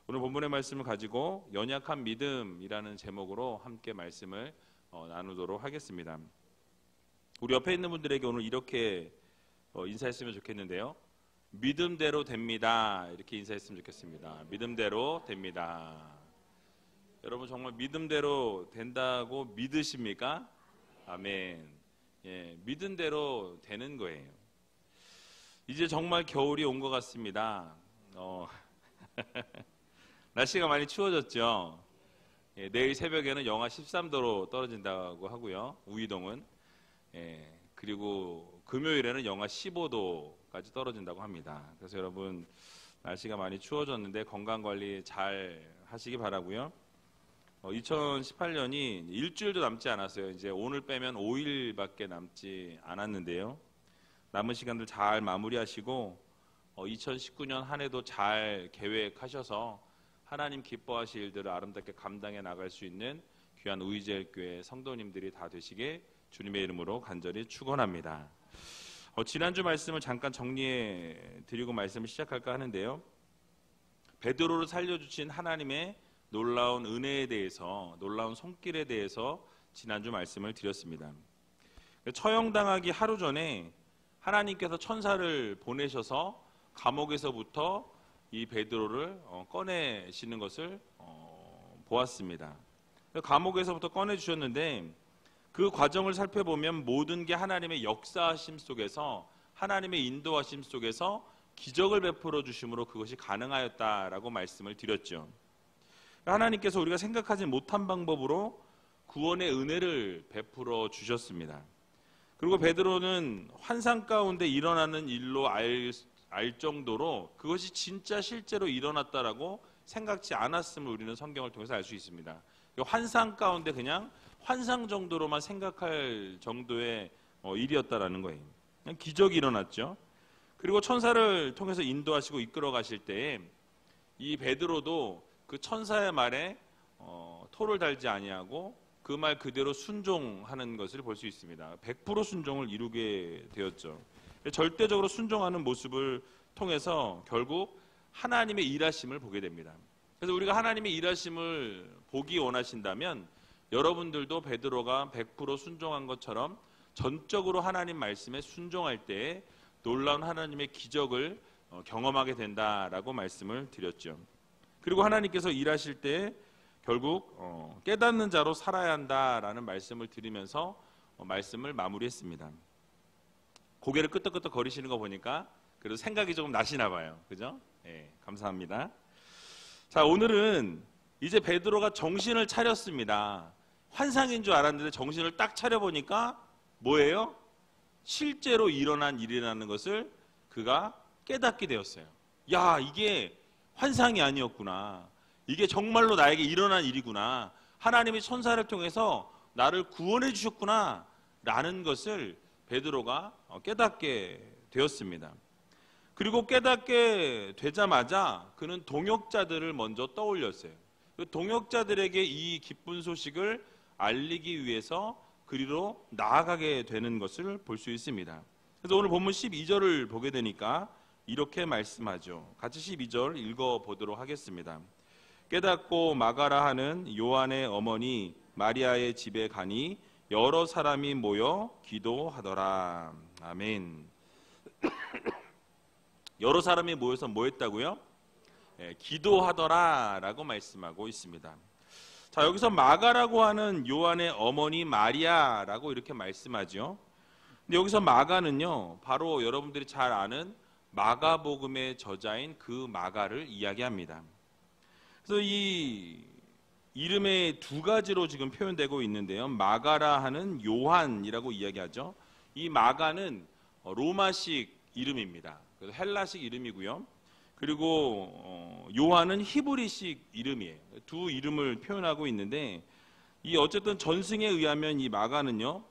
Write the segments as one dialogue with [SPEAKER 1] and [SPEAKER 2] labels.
[SPEAKER 1] 오늘 본문의 말씀을 가지고 연약한 믿음이라는 제목으로 함께 말씀을 나누도록 하겠습니다. 우리 옆에 있는 분들에게 오늘 이렇게 인사했으면 좋겠는데요. 믿음대로 됩니다. 이렇게 인사했으면 좋겠습니다. 믿음대로 됩니다. 여러분 정말 믿음대로 된다고 믿으십니까? 아멘. 예, 믿은 대로 되는 거예요. 이제 정말 겨울이 온 것 같습니다. 날씨가 많이 추워졌죠. 예, 내일 새벽에는 영하 13도로 떨어진다고 하고요. 우이동은. 예, 그리고 금요일에는 영하 15도까지 떨어진다고 합니다. 그래서 여러분 날씨가 많이 추워졌는데 건강관리 잘 하시기 바라고요. 2018년이 일주일도 남지 않았어요. 이제 오늘 빼면 5일밖에 남지 않았는데요. 남은 시간들 잘 마무리하시고 2019년 한 해도 잘 계획하셔서 하나님 기뻐하실 일들을 아름답게 감당해 나갈 수 있는 귀한 우이제일교회 성도님들이 다 되시게 주님의 이름으로 간절히 축원합니다. 지난주 말씀을 잠깐 정리해 드리고 말씀을 시작할까 하는데요. 베드로를 살려주신 하나님의 놀라운 은혜에 대해서, 놀라운 손길에 대해서 지난주 말씀을 드렸습니다. 처형당하기 하루 전에 하나님께서 천사를 보내셔서 감옥에서부터 이 베드로를 꺼내시는 것을 보았습니다. 감옥에서부터 꺼내주셨는데 그 과정을 살펴보면 모든 게 하나님의 역사하심 속에서, 하나님의 인도하심 속에서 기적을 베풀어 주심으로 그것이 가능하였다라고 말씀을 드렸죠. 하나님께서 우리가 생각하지 못한 방법으로 구원의 은혜를 베풀어 주셨습니다. 그리고 베드로는 환상 가운데 일어나는 일로 알 정도로 그것이 진짜 실제로 일어났다라고 생각지 않았음을 우리는 성경을 통해서 알 수 있습니다. 환상 가운데 그냥 환상 정도로만 생각할 정도의 일이었다라는 거예요. 그냥 기적이 일어났죠. 그리고 천사를 통해서 인도하시고 이끌어 가실 때에 이 베드로도 그 천사의 말에 토를 달지 아니하고 그 말 그대로 순종하는 것을 볼 수 있습니다. 100% 순종을 이루게 되었죠. 절대적으로 순종하는 모습을 통해서 결국 하나님의 일하심을 보게 됩니다. 그래서 우리가 하나님의 일하심을 보기 원하신다면 여러분들도 베드로가 100% 순종한 것처럼 전적으로 하나님 말씀에 순종할 때에 놀라운 하나님의 기적을 경험하게 된다라고 말씀을 드렸죠. 그리고 하나님께서 일하실 때 결국 깨닫는 자로 살아야 한다라는 말씀을 드리면서 말씀을 마무리했습니다. 고개를 끄덕끄덕 거리시는 거 보니까 그래도 생각이 조금 나시나 봐요. 그죠? 예, 감사합니다. 자, 오늘은 이제 베드로가 정신을 차렸습니다. 환상인 줄 알았는데 정신을 딱 차려보니까 뭐예요? 실제로 일어난 일이라는 것을 그가 깨닫게 되었어요. 야, 이게 환상이 아니었구나. 이게 정말로 나에게 일어난 일이구나. 하나님이 천사를 통해서 나를 구원해 주셨구나 라는 것을 베드로가 깨닫게 되었습니다. 그리고 깨닫게 되자마자 그는 동역자들을 먼저 떠올렸어요. 그 동역자들에게 이 기쁜 소식을 알리기 위해서 그리로 나아가게 되는 것을 볼 수 있습니다. 그래서 오늘 본문 12절을 보게 되니까 이렇게 말씀하죠. 같이 12절 읽어보도록 하겠습니다. 깨닫고 마가라 하는 요한의 어머니 마리아의 집에 가니 여러 사람이 모여 기도하더라. 아멘. 여러 사람이 모여서 뭐 했다고요? 기도하더라 라고 말씀하고 있습니다. 자, 여기서 마가라고 하는 요한의 어머니 마리아라고 이렇게 말씀하죠. 근데 여기서 마가는요, 바로 여러분들이 잘 아는 마가복음의 저자인 그 마가를 이야기합니다. 그래서 이 이름의 두 가지로 지금 표현되고 있는데요. 마가라 하는 요한이라고 이야기하죠. 이 마가는 로마식 이름입니다. 그래서 헬라식 이름이고요. 그리고 요한은 히브리식 이름이에요. 두 이름을 표현하고 있는데 이 어쨌든 전승에 의하면 이 마가는요,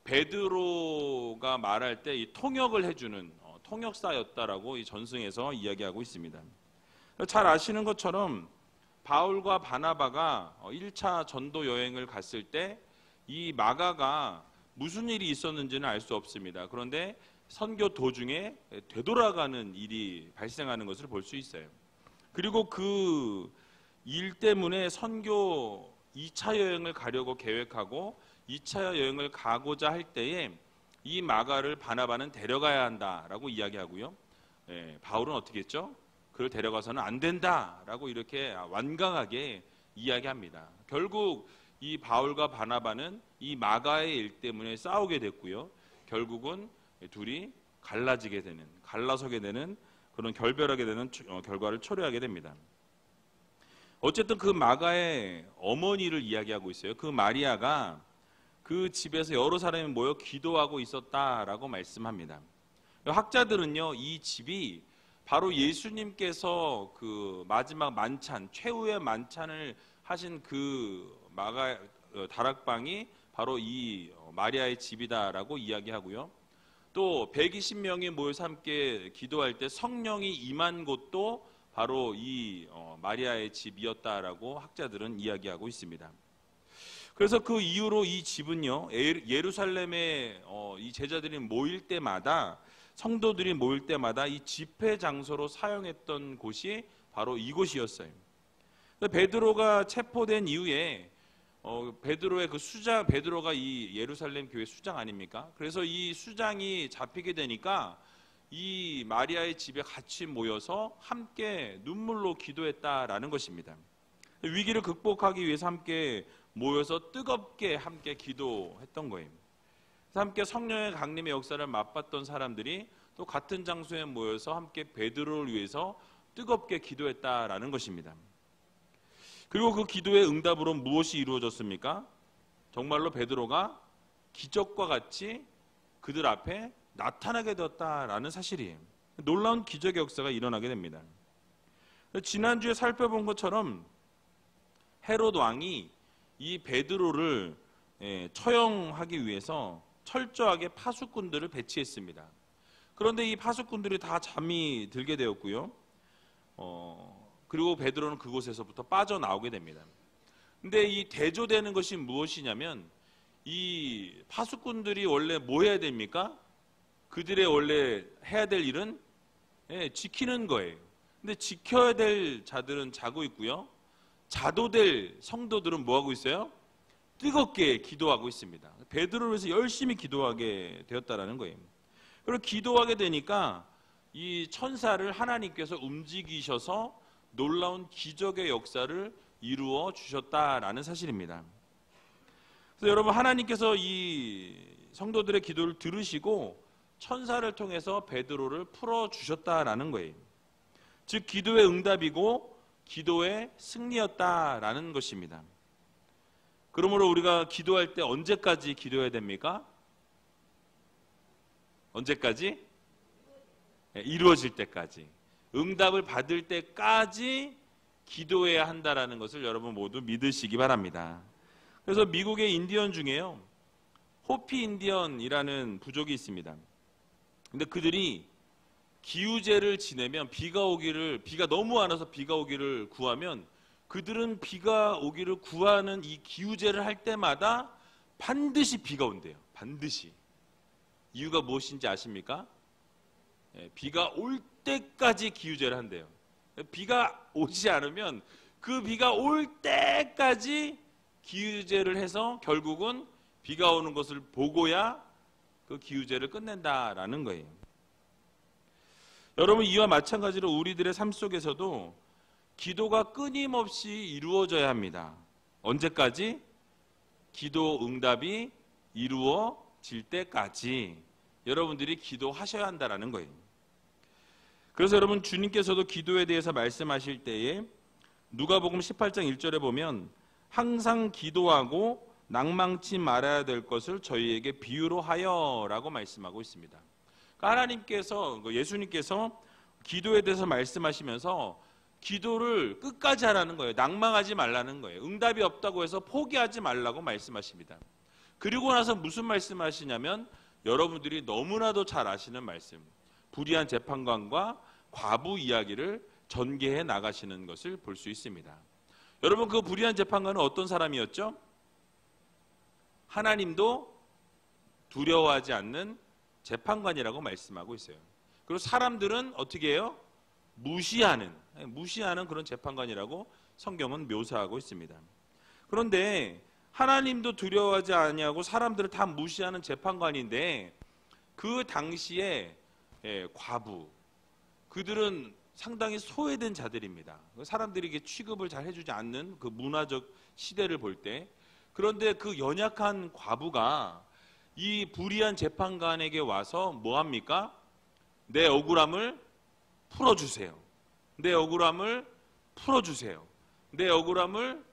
[SPEAKER 1] 베드로가 말할 때 이 통역을 해주는 통역사였다라고 이 전승에서 이야기하고 있습니다. 잘 아시는 것처럼 바울과 바나바가 1차 전도 여행을 갔을 때 이 마가가 무슨 일이 있었는지는 알 수 없습니다. 그런데 선교 도중에 되돌아가는 일이 발생하는 것을 볼 수 있어요. 그리고 그 일 때문에 선교 2차 여행을 가려고 계획하고 2차 여행을 가고자 할 때에 이 마가를 바나바는 데려가야 한다라고 이야기하고요. 바울은 어떻게 했죠? 그를 데려가서는 안 된다라고 이렇게 완강하게 이야기합니다. 결국 이 바울과 바나바는 이 마가의 일 때문에 싸우게 됐고요. 결국은 둘이 갈라서게 되는 그런 결별하게 되는 결과를 초래하게 됩니다. 어쨌든 그 마가의 어머니를 이야기하고 있어요. 그 마리아가 그 집에서 여러 사람이 모여 기도하고 있었다라고 말씀합니다. 학자들은요, 이 집이 바로 예수님께서 그 마지막 만찬, 최후의 만찬을 하신 그 마가 다락방이 바로 이 마리아의 집이다라고 이야기하고요. 또 120명이 모여서 함께 기도할 때 성령이 임한 곳도 바로 이 마리아의 집이었다라고 학자들은 이야기하고 있습니다. 그래서 그 이후로 이 집은요, 예루살렘에 이 제자들이 모일 때마다, 성도들이 모일 때마다 이 집회 장소로 사용했던 곳이 바로 이곳이었어요. 베드로가 체포된 이후에 베드로의 그 수장, 베드로가 이 예루살렘 교회 수장 아닙니까? 그래서 이 수장이 잡히게 되니까 이 마리아의 집에 같이 모여서 함께 눈물로 기도했다라는 것입니다. 위기를 극복하기 위해서 함께 모여서 뜨겁게 함께 기도했던 거예요. 함께 성령의 강림의 역사를 맛봤던 사람들이 또 같은 장소에 모여서 함께 베드로를 위해서 뜨겁게 기도했다라는 것입니다. 그리고 그 기도의 응답으로 무엇이 이루어졌습니까? 정말로 베드로가 기적과 같이 그들 앞에 나타나게 되었다라는 사실이에요. 놀라운 기적의 역사가 일어나게 됩니다. 지난주에 살펴본 것처럼 헤롯 왕이 이 베드로를 처형하기 위해서 철저하게 파수꾼들을 배치했습니다. 그런데 이 파수꾼들이 다 잠이 들게 되었고요. 그리고 베드로는 그곳에서부터 빠져나오게 됩니다. 근데 이 대조되는 것이 무엇이냐면 이 파수꾼들이 원래 뭐 해야 됩니까? 그들의 원래 해야 될 일은 지키는 거예요. 근데 지켜야 될 자들은 자고 있고요. 자도 될 성도들은 뭐 하고 있어요? 뜨겁게 기도하고 있습니다. 베드로를 위해서 열심히 기도하게 되었다라는 거예요. 그리고 기도하게 되니까 이 천사를 하나님께서 움직이셔서 놀라운 기적의 역사를 이루어 주셨다라는 사실입니다. 그래서 여러분, 하나님께서 이 성도들의 기도를 들으시고 천사를 통해서 베드로를 풀어 주셨다라는 거예요. 즉 기도의 응답이고 기도의 승리였다라는 것입니다. 그러므로 우리가 기도할 때 언제까지 기도해야 됩니까? 언제까지? 이루어질 때까지. 응답을 받을 때까지 기도해야 한다라는 것을 여러분 모두 믿으시기 바랍니다. 그래서 미국의 인디언 중에요, 호피 인디언이라는 부족이 있습니다. 근데 그들이 기우제를 지내면 비가 너무 안 와서 비가 오기를 구하면 그들은 비가 오기를 구하는 이 기우제를 할 때마다 반드시 비가 온대요. 반드시. 이유가 무엇인지 아십니까? 비가 올 때까지 기우제를 한대요. 비가 오지 않으면 그 비가 올 때까지 기우제를 해서 결국은 비가 오는 것을 보고야 그 기우제를 끝낸다라는 거예요. 여러분, 이와 마찬가지로 우리들의 삶 속에서도 기도가 끊임없이 이루어져야 합니다. 언제까지? 기도 응답이 이루어질 때까지 여러분들이 기도하셔야 한다는 거예요. 그래서 여러분, 주님께서도 기도에 대해서 말씀하실 때에 누가복음 18장 1절에 보면 항상 기도하고 낭망치 말아야 될 것을 저희에게 비유로 하여라고 말씀하고 있습니다. 그러니까 하나님께서, 예수님께서 기도에 대해서 말씀하시면서 기도를 끝까지 하라는 거예요. 낭망하지 말라는 거예요. 응답이 없다고 해서 포기하지 말라고 말씀하십니다. 그리고 나서 무슨 말씀하시냐면 여러분들이 너무나도 잘 아시는 말씀, 불의한 재판관과 과부 이야기를 전개해 나가시는 것을 볼 수 있습니다. 여러분, 그 불의한 재판관은 어떤 사람이었죠? 하나님도 두려워하지 않는 재판관이라고 말씀하고 있어요. 그리고 사람들은 어떻게 해요? 무시하는 그런 재판관이라고 성경은 묘사하고 있습니다. 그런데 하나님도 두려워하지 아니하고 사람들을 다 무시하는 재판관인데 그 당시에 과부, 그들은 상당히 소외된 자들입니다. 사람들에게 취급을 잘 해주지 않는 그 문화적 시대를 볼 때, 그런데 그 연약한 과부가 이 불의한 재판관에게 와서 뭐합니까? 내 억울함을 풀어주세요. 내 억울함을 풀어주세요. 내 억울함을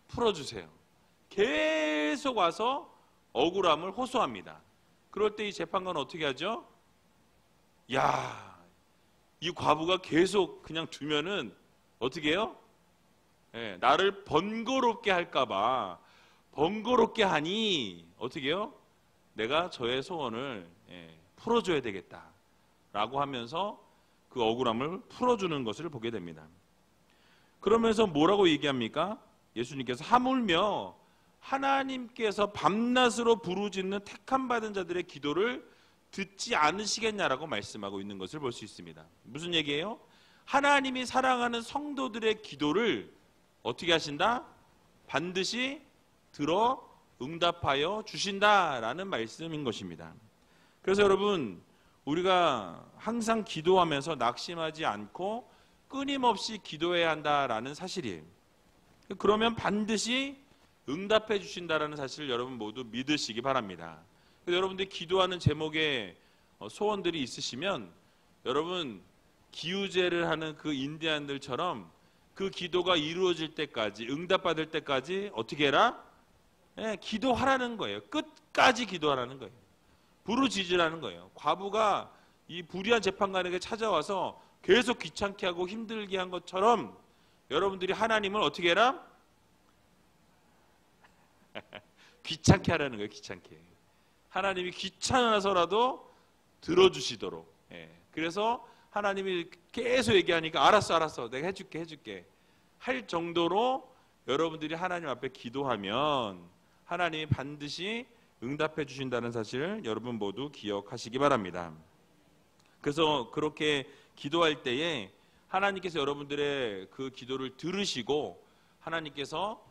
[SPEAKER 1] 풀어주세요. 계속 와서 억울함을 호소합니다. 그럴 때 이 재판관은 어떻게 하죠? 야, 이 과부가 계속 그냥 두면은 어떻게 해요? 나를 번거롭게 할까봐, 번거롭게 하니 어떻게 해요? 내가 저의 소원을 풀어줘야 되겠다 라고 하면서 그 억울함을 풀어주는 것을 보게 됩니다. 그러면서 뭐라고 얘기합니까? 예수님께서 하물며 하나님께서 밤낮으로 부르짖는 택함 받은 자들의 기도를 듣지 않으시겠냐라고 말씀하고 있는 것을 볼 수 있습니다. 무슨 얘기예요? 하나님이 사랑하는 성도들의 기도를 어떻게 하신다? 반드시 들어 응답하여 주신다라는 말씀인 것입니다. 그래서 여러분, 우리가 항상 기도하면서 낙심하지 않고 끊임없이 기도해야 한다라는 사실이에요. 그러면 반드시 응답해 주신다라는 사실을 여러분 모두 믿으시기 바랍니다. 여러분들이 기도하는 제목에 소원들이 있으시면 여러분 기우제를 하는 그 인디안들처럼 그 기도가 이루어질 때까지, 응답받을 때까지 어떻게 해라? 기도하라는 거예요. 끝까지 기도하라는 거예요. 부르짖으라는 거예요. 과부가 이 불의한 재판관에게 찾아와서 계속 귀찮게 하고 힘들게 한 것처럼 여러분들이 하나님을 어떻게 해라? 귀찮게 하라는 거예요. 귀찮게. 하나님이 귀찮아서라도 들어주시도록. 그래서 하나님이 계속 얘기하니까 알았어 내가 해줄게 할 정도로 여러분들이 하나님 앞에 기도하면 하나님이 반드시 응답해 주신다는 사실을 여러분 모두 기억하시기 바랍니다. 그래서 그렇게 기도할 때에 하나님께서 여러분들의 그 기도를 들으시고 하나님께서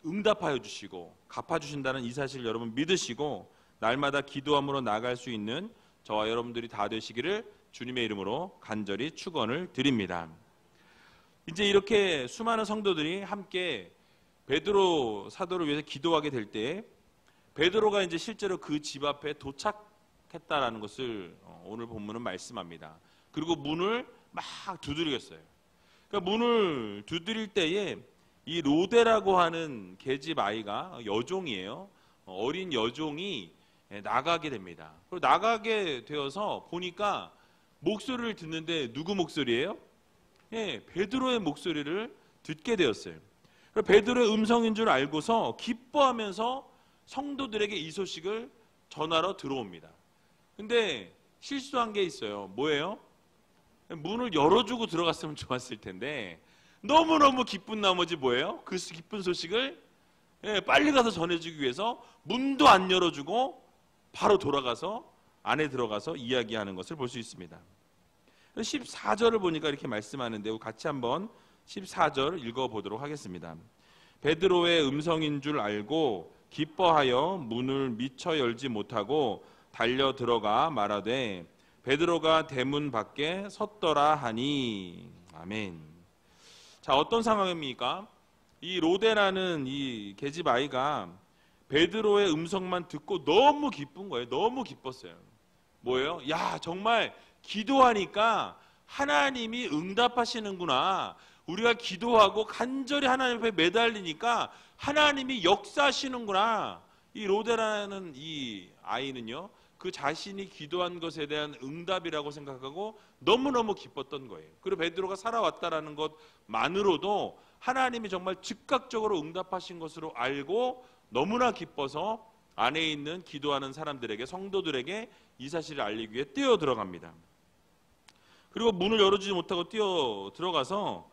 [SPEAKER 1] 응답하여 주시고 갚아주신다는 이 사실을 여러분 믿으시고 날마다 기도함으로 나아갈 수 있는 저와 여러분들이 다 되시기를 주님의 이름으로 간절히 축원을 드립니다. 이제 이렇게 수많은 성도들이 함께 베드로 사도를 위해서 기도하게 될 때 베드로가 이제 실제로 그 집 앞에 도착했다라는 것을 오늘 본문은 말씀합니다. 그리고 문을 막 두드리겠어요. 그러니까 문을 두드릴 때에 이 로데라고 하는 계집 아이가 여종이에요. 어린 여종이 나가게 됩니다. 그리고 나가게 되어서 보니까 목소리를 듣는데 누구 목소리예요? 베드로의 목소리를 듣게 되었어요. 베드로의 음성인 줄 알고서 기뻐하면서 성도들에게 이 소식을 전하러 들어옵니다. 근데 실수한 게 있어요. 뭐예요? 문을 열어주고 들어갔으면 좋았을 텐데 너무너무 기쁜 나머지 뭐예요? 그 기쁜 소식을 빨리 가서 전해주기 위해서 문도 안 열어주고 바로 돌아가서 안에 들어가서 이야기하는 것을 볼 수 있습니다. 14절을 보니까 이렇게 말씀하는데 같이 한번 14절 읽어보도록 하겠습니다. 베드로의 음성인 줄 알고 기뻐하여 문을 미처 열지 못하고 달려 들어가 말하되 베드로가 대문 밖에 섰더라 하니. 아멘. 자, 어떤 상황입니까? 이 로데라는 이 계집 아이가 베드로의 음성만 듣고 너무 기쁜 거예요. 너무 기뻤어요. 뭐예요? 야, 정말 기도하니까 하나님이 응답하시는구나. 우리가 기도하고 간절히 하나님 앞에 매달리니까 하나님이 역사하시는구나. 이 로데라는 이 아이는요, 그 자신이 기도한 것에 대한 응답이라고 생각하고 너무너무 기뻤던 거예요. 그리고 베드로가 살아왔다라는 것만으로도 하나님이 정말 즉각적으로 응답하신 것으로 알고 너무나 기뻐서 안에 있는 기도하는 사람들에게, 성도들에게 이 사실을 알리기 위해 뛰어 들어갑니다. 그리고 문을 열어주지 못하고 뛰어 들어가서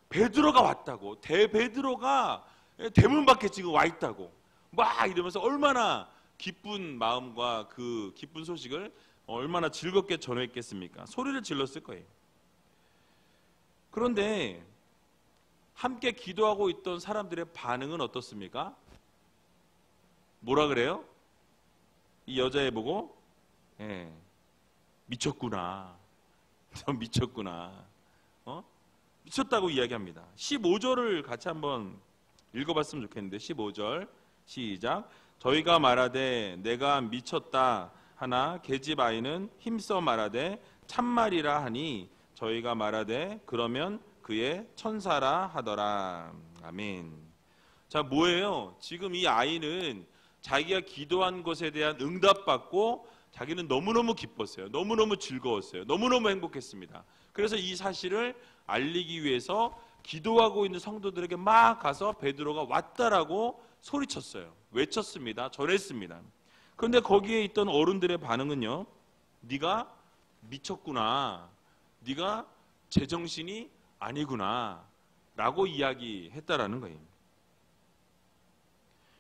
[SPEAKER 1] 베드로가 왔다고, 베드로가 대문 밖에 지금 와 있다고 막 이러면서 얼마나 기쁜 마음과 그 기쁜 소식을 얼마나 즐겁게 전했겠습니까? 소리를 질렀을 거예요. 그런데 함께 기도하고 있던 사람들의 반응은 어떻습니까? 뭐라 그래요? 이 여자애 보고 미쳤구나. 너 미쳤구나. 미쳤다고 이야기합니다. 15절을 같이 한번 읽어봤으면 좋겠는데 15절 시작. 저희가 말하되 내가 미쳤다 하나 계집 아이는 힘써 말하되 참말이라 하니 저희가 말하되 그러면 그의 천사라 하더라. 아멘. 자, 뭐예요? 지금 이 아이는 자기가 기도한 것에 대한 응답받고 자기는 너무너무 기뻤어요. 너무너무 즐거웠어요. 너무너무 행복했습니다. 그래서 이 사실을 알리기 위해서 기도하고 있는 성도들에게 막 가서 베드로가 왔다라고 소리쳤어요. 외쳤습니다. 전했습니다. 그런데 거기에 있던 어른들의 반응은요, 네가 미쳤구나, 네가 제정신이 아니구나 라고 이야기했다라는 거예요.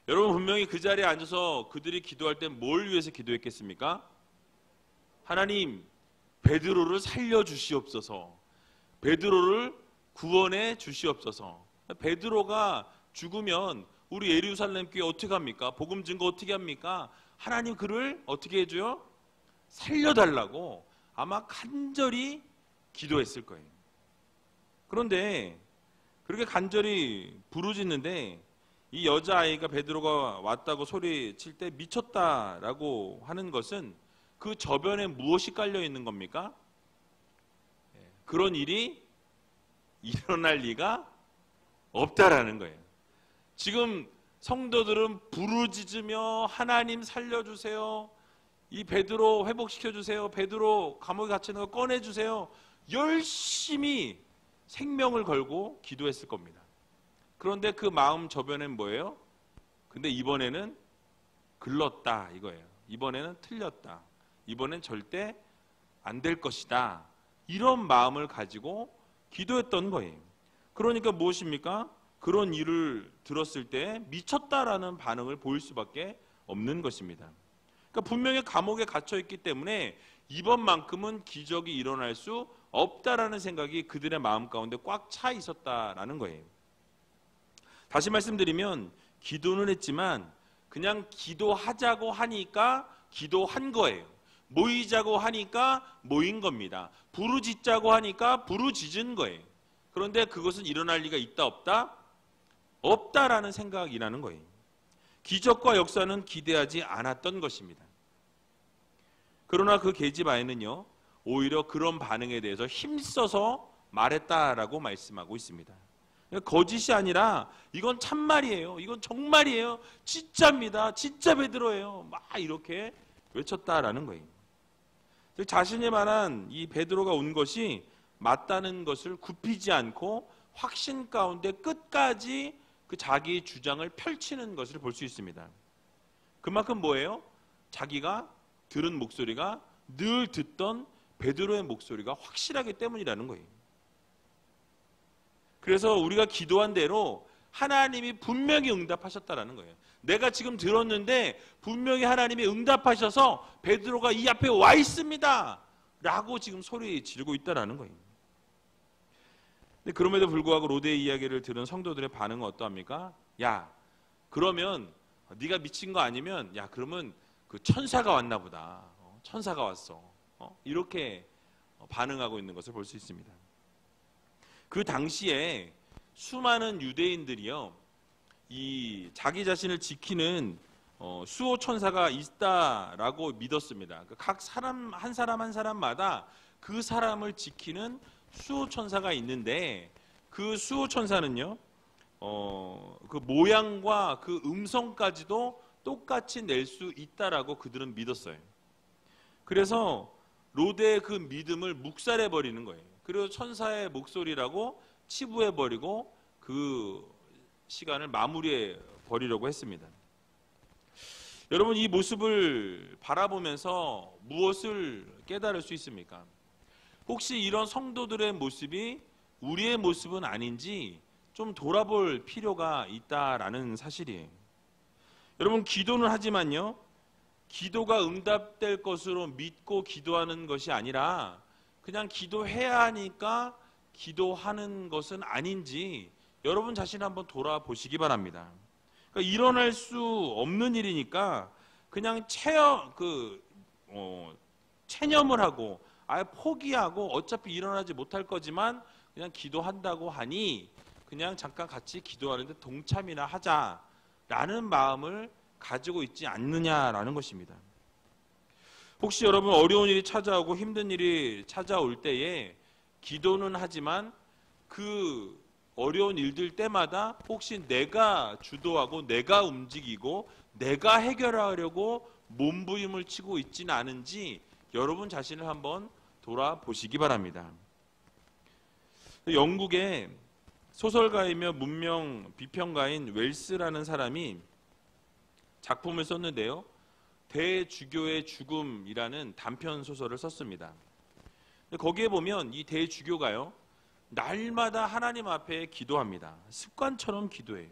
[SPEAKER 1] 여러분, 분명히 그 자리에 앉아서 그들이 기도할 때 뭘 위해서 기도했겠습니까? 하나님, 베드로를 살려주시옵소서, 베드로를 구원해 주시옵소서. 베드로가 죽으면 우리 예루살렘 교회 어떻게 합니까? 복음 증거 어떻게 합니까? 하나님 그를 어떻게 해줘요? 살려달라고 아마 간절히 기도했을 거예요. 그런데 그렇게 간절히 부르짖는데 이 여자아이가 베드로가 왔다고 소리칠 때 미쳤다라고 하는 것은 그 저변에 무엇이 깔려 있는 겁니까? 그런 일이 일어날 리가 없다라는 거예요. 지금 성도들은 부르짖으며 하나님 살려주세요, 이 베드로 회복시켜주세요, 베드로 감옥에 갇혀있는 거 꺼내주세요, 열심히 생명을 걸고 기도했을 겁니다. 그런데 그 마음 저변엔 뭐예요? 근데 이번에는 글렀다 이거예요. 이번에는 틀렸다, 이번엔 절대 안 될 것이다, 이런 마음을 가지고 기도했던 거예요. 그러니까 무엇입니까? 그런 일을 들었을 때 미쳤다라는 반응을 보일 수밖에 없는 것입니다. 그러니까 분명히 감옥에 갇혀 있기 때문에 이번만큼은 기적이 일어날 수 없다라는 생각이 그들의 마음 가운데 꽉 차 있었다라는 거예요. 다시 말씀드리면 기도는 했지만 그냥 기도하자고 하니까 기도한 거예요. 모이자고 하니까 모인 겁니다. 부르짖자고 하니까 부르짖은 거예요. 그런데 그것은 일어날 리가 있다 없다? 없다라는 생각이라는 거예요. 기적과 역사는 기대하지 않았던 것입니다. 그러나 그 계집 아이는요, 오히려 그런 반응에 대해서 힘써서 말했다라고 말씀하고 있습니다. 거짓이 아니라 이건 참말이에요, 이건 정말이에요, 진짜입니다, 진짜 베드로예요, 막 이렇게 외쳤다라는 거예요. 자신이 말한 이 베드로가 온 것이 맞다는 것을 굽히지 않고 확신 가운데 끝까지 그 자기 주장을 펼치는 것을 볼 수 있습니다. 그만큼 뭐예요? 자기가 들은 목소리가 늘 듣던 베드로의 목소리가 확실하기 때문이라는 거예요. 그래서 우리가 기도한 대로 하나님이 분명히 응답하셨다라는 거예요. 내가 지금 들었는데 분명히 하나님이 응답하셔서 베드로가 이 앞에 와 있습니다 라고 지금 소리 지르고 있다라는 거예요. 근데 그럼에도 불구하고 로데의 이야기를 들은 성도들의 반응은 어떠합니까? 야, 그러면 네가 미친 거 아니면, 야, 그러면 그 천사가 왔나 보다, 천사가 왔어, 이렇게 반응하고 있는 것을 볼 수 있습니다. 그 당시에 수많은 유대인들이요, 이 자기 자신을 지키는 수호 천사가 있다라고 믿었습니다. 각 사람 한 사람마다 그 사람을 지키는 수호 천사가 있는데 그 수호 천사는요, 그 모양과 그 음성까지도 똑같이 낼 수 있다라고 그들은 믿었어요. 그래서 로데의 그 믿음을 묵살해 버리는 거예요. 그리고 천사의 목소리라고 치부해 버리고 그 시간을 마무리해 버리려고 했습니다. 여러분, 이 모습을 바라보면서 무엇을 깨달을 수 있습니까? 혹시 이런 성도들의 모습이 우리의 모습은 아닌지 좀 돌아볼 필요가 있다라는 사실이에요. 여러분, 기도는 하지만요, 기도가 응답될 것으로 믿고 기도하는 것이 아니라 그냥 기도해야 하니까 기도하는 것은 아닌지 여러분 자신을 한번 돌아보시기 바랍니다. 그러니까 일어날 수 없는 일이니까 그냥 체념을 하고 아예 포기하고 어차피 일어나지 못할 거지만 그냥 기도한다고 하니 그냥 잠깐 같이 기도하는데 동참이나 하자라는 마음을 가지고 있지 않느냐라는 것입니다. 혹시 여러분 어려운 일이 찾아오고 힘든 일이 찾아올 때에 기도는 하지만 그 어려운 일들 때마다 혹시 내가 주도하고 내가 움직이고 내가 해결하려고 몸부림을 치고 있지는 않은지 여러분 자신을 한번 돌아보시기 바랍니다. 영국의 소설가이며 문명 비평가인 웰스라는 사람이 작품을 썼는데요. 대주교의 죽음이라는 단편 소설을 썼습니다. 거기에 보면 이 대주교가요, 날마다 하나님 앞에 기도합니다. 습관처럼 기도해요.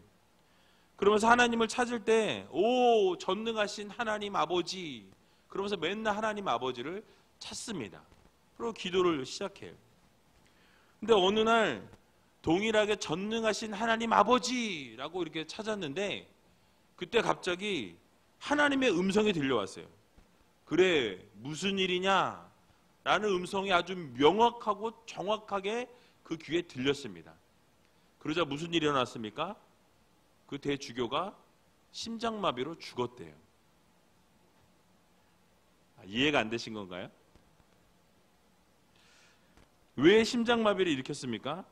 [SPEAKER 1] 그러면서 하나님을 찾을 때, 오, 전능하신 하나님 아버지, 그러면서 맨날 하나님 아버지를 찾습니다. 그리고 기도를 시작해요. 근데 어느 날 동일하게 전능하신 하나님 아버지라고 이렇게 찾았는데 그때 갑자기 하나님의 음성이 들려왔어요. 그래, 무슨 일이냐? 라는 음성이 아주 명확하고 정확하게 그 귀에 들렸습니다. 그러자 무슨 일이 일어났습니까? 그 대주교가 심장마비로 죽었대요. 이해가 안 되신 건가요? 왜 심장마비를 일으켰습니까?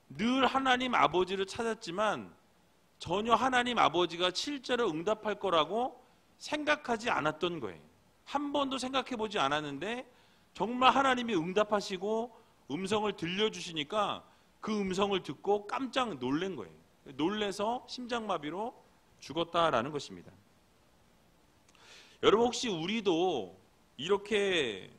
[SPEAKER 1] 늘 하나님 아버지를 찾았지만 전혀 하나님 아버지가 실제로 응답할 거라고 생각하지 않았던 거예요. 한 번도 생각해 보지 않았는데 정말 하나님이 응답하시고 음성을 들려주시니까 그 음성을 듣고 깜짝 놀란 거예요. 놀래서 심장마비로 죽었다라는 것입니다. 여러분 혹시 우리도 이렇게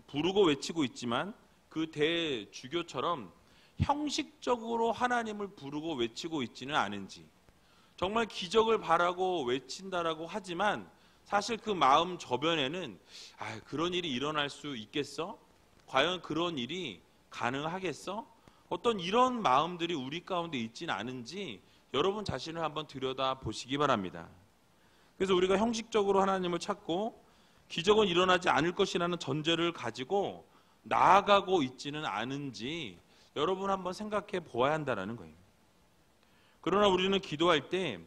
[SPEAKER 1] 부르고 외치고 있지만 그 대주교처럼 형식적으로 하나님을 부르고 외치고 있지는 않은지, 정말 기적을 바라고 외친다라고 하지만 사실 그 마음 저변에는 그런 일이 일어날 수 있겠어? 과연 그런 일이 가능하겠어? 어떤 이런 마음들이 우리 가운데 있지는 않은지 여러분 자신을 한번 들여다 보시기 바랍니다. 그래서 우리가 형식적으로 하나님을 찾고 기적은 일어나지 않을 것이라는 전제를 가지고 나아가고 있지는 않은지 여러분 한번 생각해 보아야 한다는 거예요. 그러나 우리는 기도할 때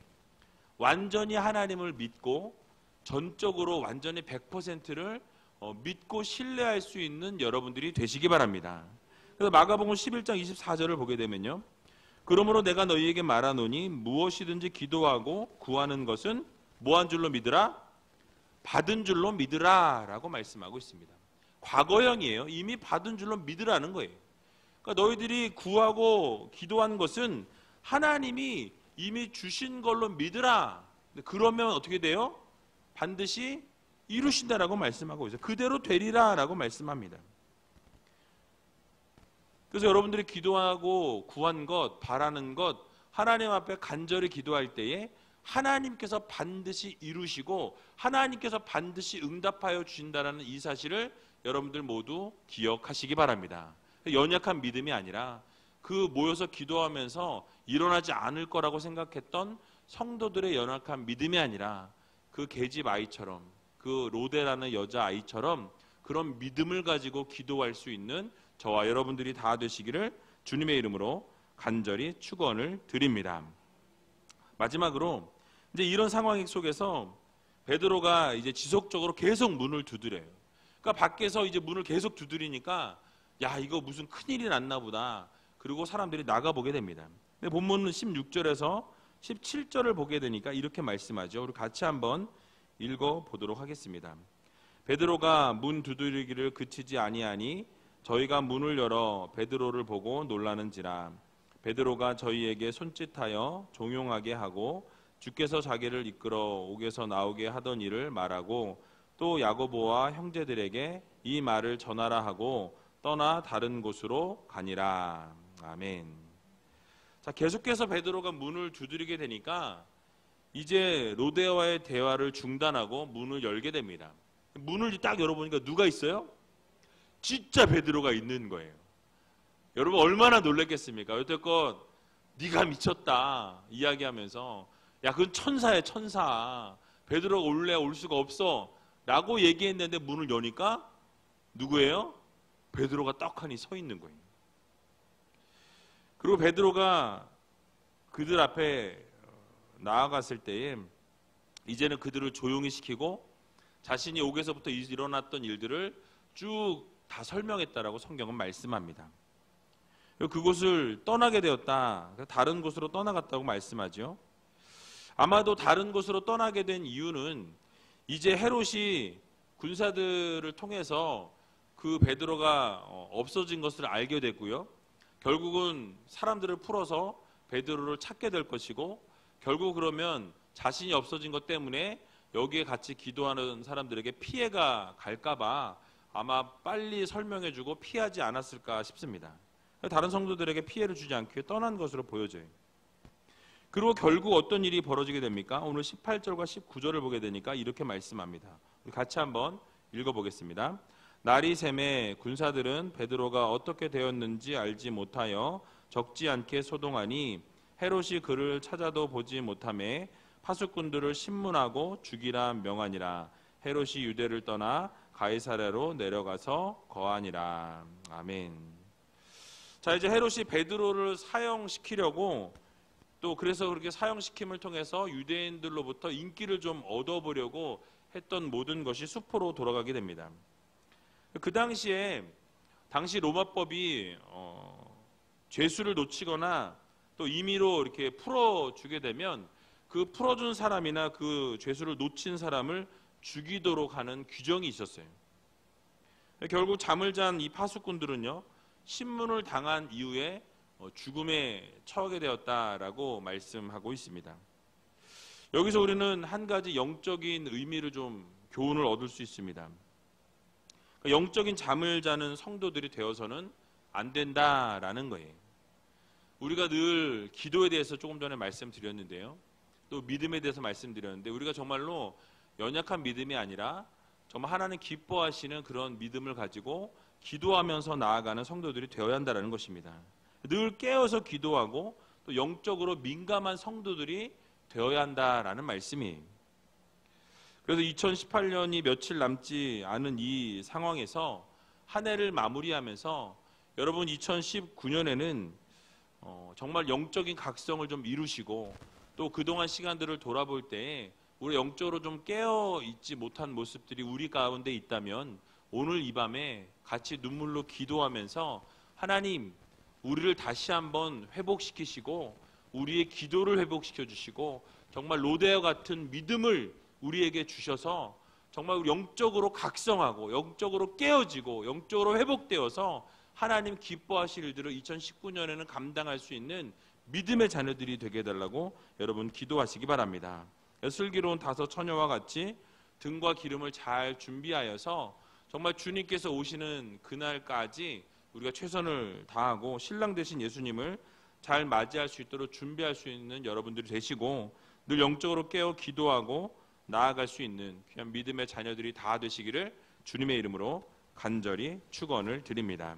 [SPEAKER 1] 완전히 하나님을 믿고 전적으로 완전히 100%를 믿고 신뢰할 수 있는 여러분들이 되시기 바랍니다. 그래서 마가복음 11장 24절을 보게 되면요, 그러므로 내가 너희에게 말하노니 무엇이든지 기도하고 구하는 것은 뭐한 줄로 믿으라? 받은 줄로 믿으라 라고 말씀하고 있습니다. 과거형이에요. 이미 받은 줄로 믿으라는 거예요. 그러니까 너희들이 구하고 기도한 것은 하나님이 이미 주신 걸로 믿으라. 그러면 어떻게 돼요? 반드시 이루신다라고 말씀하고 있어요. 그대로 되리라 라고 말씀합니다. 그래서 여러분들이 기도하고 구한 것, 바라는 것, 하나님 앞에 간절히 기도할 때에 하나님께서 반드시 이루시고 하나님께서 반드시 응답하여 주신다라는 이 사실을 여러분들 모두 기억하시기 바랍니다. 연약한 믿음이 아니라 그 모여서 기도하면서 일어나지 않을 거라고 생각했던 성도들의 연약한 믿음이 아니라 그 계집 아이처럼, 그 로데라는 여자 아이처럼 그런 믿음을 가지고 기도할 수 있는 저와 여러분들이 다 되시기를 주님의 이름으로 간절히 축원을 드립니다. 마지막으로 이제 이런 상황 속에서 베드로가 이제 지속적으로 계속 문을 두드려요. 그러니까 밖에서 이제 문을 계속 두드리니까 야, 이거 무슨 큰일이 났나 보다. 그리고 사람들이 나가보게 됩니다. 근데 본문은 16절에서 17절을 보게 되니까 이렇게 말씀하죠. 우리 같이 한번 읽어보도록 하겠습니다. 베드로가 문 두드리기를 그치지 아니하니 저희가 문을 열어 베드로를 보고 놀라는지라. 베드로가 저희에게 손짓하여 종용하게 하고 주께서 자기를 이끌어 옥에서 나오게 하던 일을 말하고 또 야고보와 형제들에게 이 말을 전하라 하고 떠나 다른 곳으로 가니라. 아멘. 자, 계속해서 베드로가 문을 두드리게 되니까 이제 로데와의 대화를 중단하고 문을 열게 됩니다. 문을 딱 열어보니까 누가 있어요? 진짜 베드로가 있는 거예요. 여러분 얼마나 놀랐겠습니까? 여태껏 네가 미쳤다 이야기하면서 야 그건 천사야 천사. 베드로가 올래 올 수가 없어 라고 얘기했는데 문을 여니까 누구예요? 베드로가 떡하니 서 있는 거예요. 그리고 베드로가 그들 앞에 나아갔을 때에 이제는 그들을 조용히 시키고 자신이 옥에서부터 일어났던 일들을 쭉 다 설명했다라고 성경은 말씀합니다. 그곳을 떠나게 되었다. 다른 곳으로 떠나갔다고 말씀하죠. 아마도 다른 곳으로 떠나게 된 이유는 이제 헤롯이 군사들을 통해서 그 베드로가 없어진 것을 알게 됐고요. 결국은 사람들을 풀어서 베드로를 찾게 될 것이고 결국 그러면 자신이 없어진 것 때문에 여기에 같이 기도하는 사람들에게 피해가 갈까봐 아마 빨리 설명해주고 피하지 않았을까 싶습니다. 다른 성도들에게 피해를 주지 않기 위해 떠난 것으로 보여져요. 그리고 결국 어떤 일이 벌어지게 됩니까? 오늘 18절과 19절을 보게 되니까 이렇게 말씀합니다. 우리 같이 한번 읽어보겠습니다. 날이 새매 군사들은 베드로가 어떻게 되었는지 알지 못하여 적지 않게 소동하니 헤롯이 그를 찾아도 보지 못하매 파수꾼들을 신문하고 죽이라 명하니라. 헤롯이 유대를 떠나 가이사랴로 내려가서 거하니라. 아멘. 자, 이제 헤롯이 베드로를 사형시키려고 또 그래서 그렇게 사형시킴을 통해서 유대인들로부터 인기를 좀 얻어보려고 했던 모든 것이 수포로 돌아가게 됩니다. 그 당시 로마법이 죄수를 놓치거나 또 임의로 이렇게 풀어주게 되면 그 풀어준 사람이나 그 죄수를 놓친 사람을 죽이도록 하는 규정이 있었어요. 결국 잠을 잔 이 파수꾼들은요, 신문을 당한 이후에 죽음에 처하게 되었다라고 말씀하고 있습니다. 여기서 우리는 한 가지 영적인 의미를 좀 교훈을 얻을 수 있습니다. 영적인 잠을 자는 성도들이 되어서는 안 된다라는 거예요. 우리가 늘 기도에 대해서 조금 전에 말씀드렸는데요. 또 믿음에 대해서 말씀드렸는데 우리가 정말로 연약한 믿음이 아니라 정말 하나님 기뻐하시는 그런 믿음을 가지고 기도하면서 나아가는 성도들이 되어야 한다는 것입니다. 늘 깨어서 기도하고 또 영적으로 민감한 성도들이 되어야 한다라는 말씀이에요. 그래서 2018년이 며칠 남지 않은 이 상황에서 한 해를 마무리하면서 여러분 2019년에는 정말 영적인 각성을 좀 이루시고 또 그동안 시간들을 돌아볼 때 우리 영적으로 좀 깨어있지 못한 모습들이 우리 가운데 있다면 오늘 이 밤에 같이 눈물로 기도하면서 하나님 우리를 다시 한번 회복시키시고 우리의 기도를 회복시켜 주시고 정말 로데와 같은 믿음을 우리에게 주셔서 정말 영적으로 각성하고 영적으로 깨어지고 영적으로 회복되어서 하나님 기뻐하실 일들을 2019년에는 감당할 수 있는 믿음의 자녀들이 되게 해달라고 여러분 기도하시기 바랍니다. 슬기로운 다섯 처녀와 같이 등과 기름을 잘 준비하여서 정말 주님께서 오시는 그날까지 우리가 최선을 다하고 신랑 되신 예수님을 잘 맞이할 수 있도록 준비할 수 있는 여러분들이 되시고 늘 영적으로 깨어 기도하고 나아갈 수 있는 귀한 믿음의 자녀들이 다 되시기를 주님의 이름으로 간절히 축원을 드립니다.